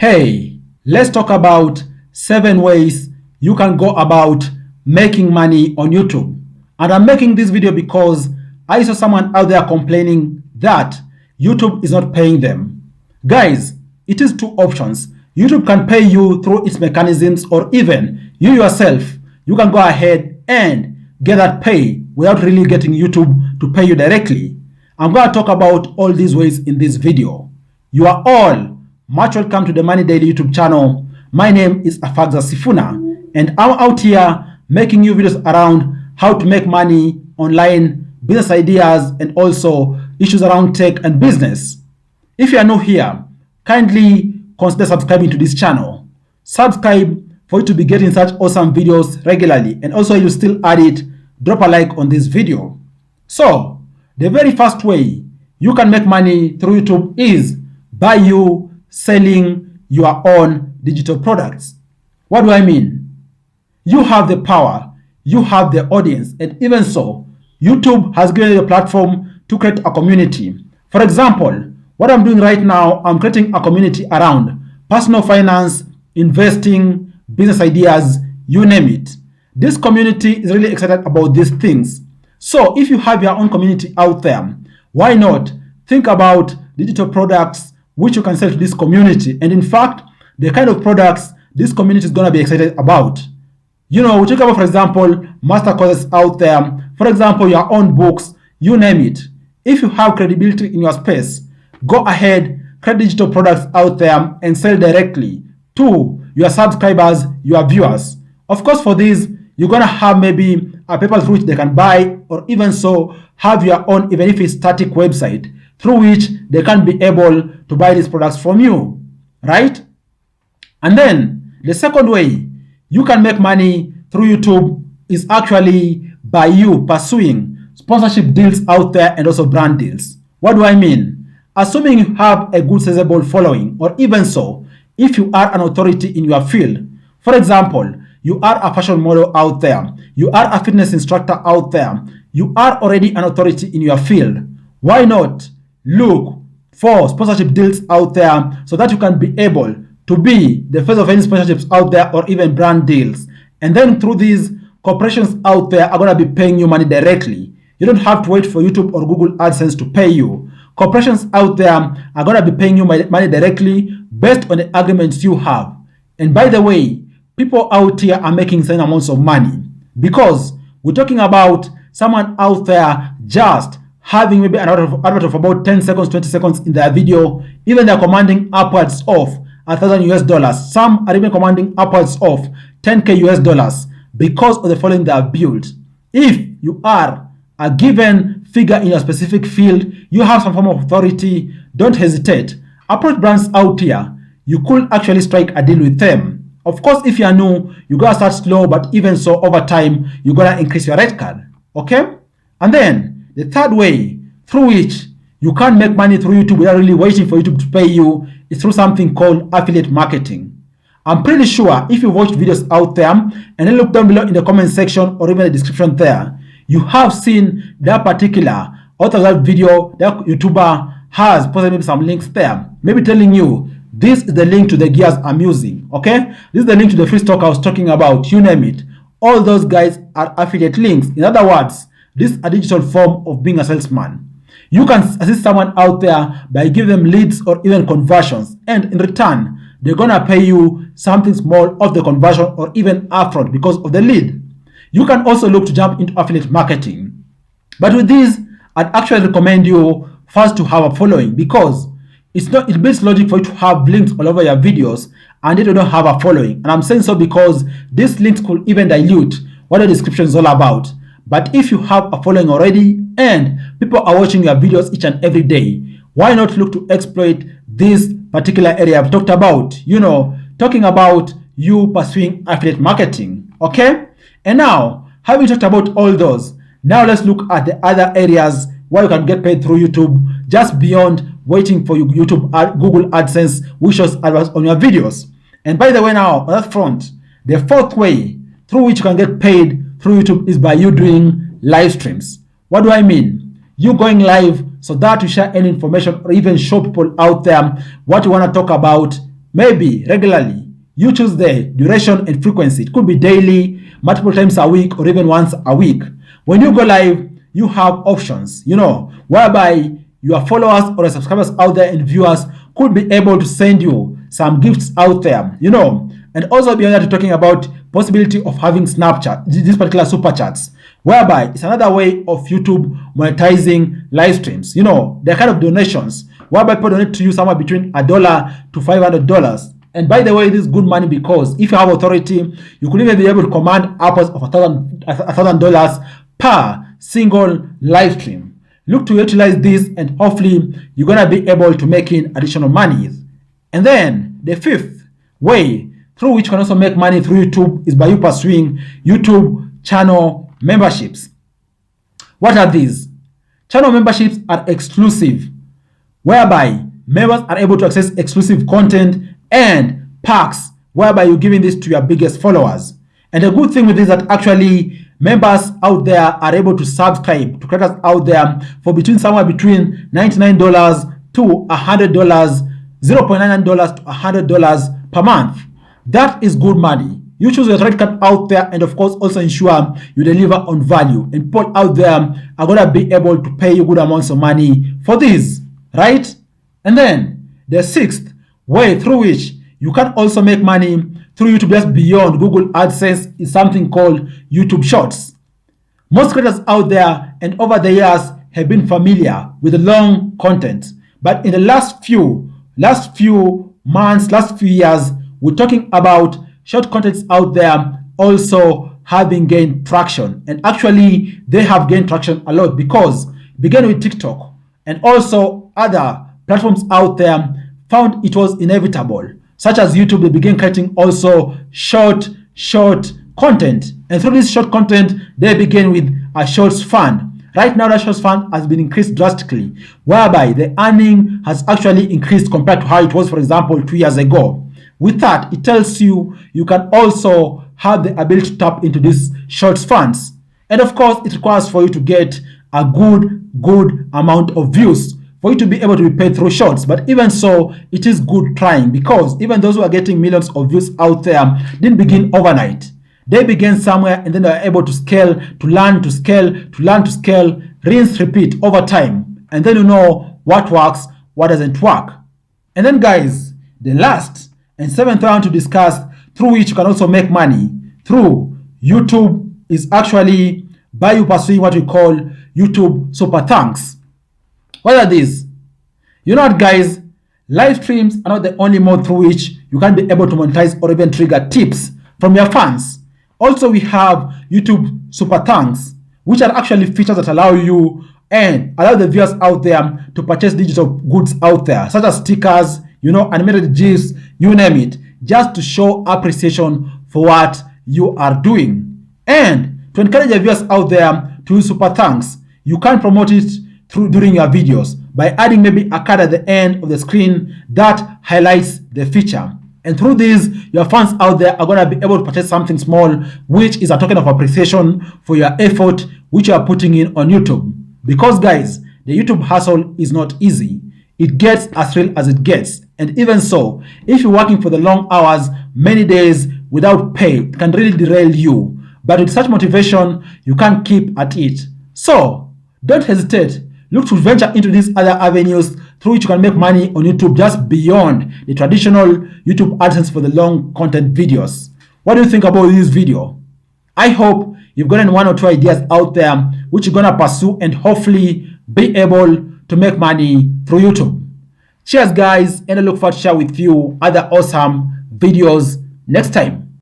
Hey, let's talk about 7 ways you can go about making money on YouTube. And I'm making this video because I saw someone out there complaining that YouTube is not paying them. Guys, it is 2 options. YouTube can pay you through its mechanisms, or even you yourself, you can go ahead and get that pay without really getting YouTube to pay you directly. I'm going to talk about all these ways in this video. You are all much welcome to the Money Daily YouTube channel. My name is Afagza Sifuna, and I'm out here making you videos around how to make money online, business ideas, and also issues around tech and business. If you are new here, kindly consider subscribing to this channel. Subscribe for you to be getting such awesome videos regularly, and also if you still at it, drop a like on this video. So, the very first way you can make money through YouTube is by you selling your own digital products. What do I mean? You have the power, you have the audience, and even so, YouTube has given you a platform to create a community. For example, what I'm doing right now, I'm creating a community around personal finance, investing, business ideas, you name it. This community is really excited about these things. So if you have your own community out there, why not think about digital products which you can sell to this community? And in fact, the kind of products this community is going to be excited about. You know, we talk about, for example, master courses out there, for example, your own books, you name it. If you have credibility in your space, go ahead, create digital products out there and sell directly to your subscribers, your viewers. Of course, for this, you're going to have maybe a paper through which they can buy, or even so, have your own, even if it's static website, through which they can be able to buy these products from you, right? And then the second way you can make money through YouTube is actually by you pursuing sponsorship deals out there and also brand deals. What do I mean? Assuming you have a good sizable following, or even so, if you are an authority in your field. For example, you are a fashion model out there, you are a fitness instructor out there, you are already an authority in your field. Why not look for sponsorship deals out there so that you can be able to be the face of any sponsorships out there, or even brand deals? And then through these, corporations out there are going to be paying you money directly. You don't have to wait for YouTube or Google AdSense to pay you. Corporations out there are going to be paying you money directly based on the agreements you have. And by the way, people out here are making insane amounts of money, because we're talking about someone out there just having maybe an advert of about 10 seconds, 20 seconds in their video. Even they're commanding upwards of $1,000. Some are even commanding upwards of 10K US dollars because of the following they have built. If you are a given figure in a specific field, you have some form of authority, don't hesitate. Approach brands out here. You could actually strike a deal with them. Of course, if you are new, you gotta start slow, but even so, over time, you gotta increase your rate card. Okay? And then the third way through which you can make money through YouTube without really waiting for YouTube to pay you is through something called affiliate marketing. I'm pretty sure if you've watched videos out there and then look down below in the comment section or even the description there, you have seen that particular author of that video, that YouTuber has posted maybe some links there, maybe telling you this is the link to the gears I'm using. Okay, this is the link to the free stock I was talking about, you name it. All those guys are affiliate links. In other words, this is a digital form of being a salesman. You can assist someone out there by giving them leads or even conversions, and in return, they're gonna pay you something small of the conversion or even upfront because of the lead. You can also look to jump into affiliate marketing. But with this, I'd actually recommend you first to have a following, because it builds logic for you to have links all over your videos and yet you don't have a following. And I'm saying so because these links could even dilute what the description is all about. But if you have a following already and people are watching your videos each and every day, why not look to exploit this particular area I've talked about? You know, talking about you pursuing affiliate marketing. Okay? And now, having talked about all those, now let's look at the other areas where you can get paid through YouTube, just beyond waiting for YouTube Google AdSense, which shows adverts on your videos. And by the way, now on that front, the fourth way through which you can get paid through YouTube is by you doing live streams. What do I mean? You going live so that you share any information or even show people out there what you want to talk about maybe regularly. You choose the duration and frequency. It could be daily, multiple times a week, or even once a week. When you go live, you have options, whereby your followers or subscribers out there and viewers could be able to send you some gifts out there, and also beyond that, talking about possibility of having Snapchat, this particular super chats, whereby it's another way of YouTube monetizing live streams. They're kind of donations, whereby people donate to you somewhere between $1 to $500. And by the way, this is good money because if you have authority, you could even be able to command upwards of $1,000 per single live stream. Look to utilize this, and hopefully you're gonna be able to make in additional money. And then the fifth way through which you can also make money through YouTube is by you pursuing YouTube channel memberships. What are these? Channel memberships are exclusive, whereby members are able to access exclusive content and perks, whereby you're giving this to your biggest followers. And the good thing with this is that actually members out there are able to subscribe to creators out there for somewhere between $99 to $100, $0.99 to $100 per month. That is good money. You choose your credit card out there, and of course also ensure you deliver on value, and people out there are going to be able to pay you good amounts of money for this, right? And then the sixth way through which you can also make money through YouTube just beyond Google AdSense is something called YouTube Shorts. Most creators out there and over the years have been familiar with the long content, but in the last few months, last few years, we're talking about short contents out there also having gained traction. And actually, they have gained traction a lot because began with TikTok and also other platforms out there found it was inevitable, such as YouTube. They began creating also short content. And through this short content, they began with a Shorts fund. Right now, the Shorts fund has been increased drastically, whereby the earning has actually increased compared to how it was, for example, 2 years ago. With that, it tells you can also have the ability to tap into these Shorts funds. And of course, it requires for you to get a good amount of views for you to be able to be paid through Shorts. But even so, it is good trying, because even those who are getting millions of views out there didn't begin overnight. They began somewhere, and then they were able to scale, to learn to scale, rinse, repeat over time. And then you know what works, what doesn't work. And then guys, the last and seventh round to discuss through which you can also make money through YouTube is actually by you pursuing what we call YouTube Super Thanks. What are these? You know what, guys? Live streams are not the only mode through which you can be able to monetize or even trigger tips from your fans. Also, we have YouTube Super Thanks, which are actually features that allow you and allow the viewers out there to purchase digital goods out there, such as stickers, animated GIFs, you name it, just to show appreciation for what you are doing. And to encourage the viewers out there to use Super Thanks, you can promote it during your videos by adding maybe a card at the end of the screen that highlights the feature. And through this, your fans out there are going to be able to purchase something small, which is a token of appreciation for your effort which you are putting in on YouTube. Because guys, the YouTube hustle is not easy. It gets as real as it gets. And even so, if you're working for the long hours, many days without pay, it can really derail you. But with such motivation, you can keep at it. So don't hesitate. Look to venture into these other avenues through which you can make money on YouTube just beyond the traditional YouTube AdSense for the long content videos. What do you think about this video? I hope you've gotten one or two ideas out there which you're gonna pursue and hopefully be able to make money through YouTube. Cheers guys, and I look forward to share with you other awesome videos next time.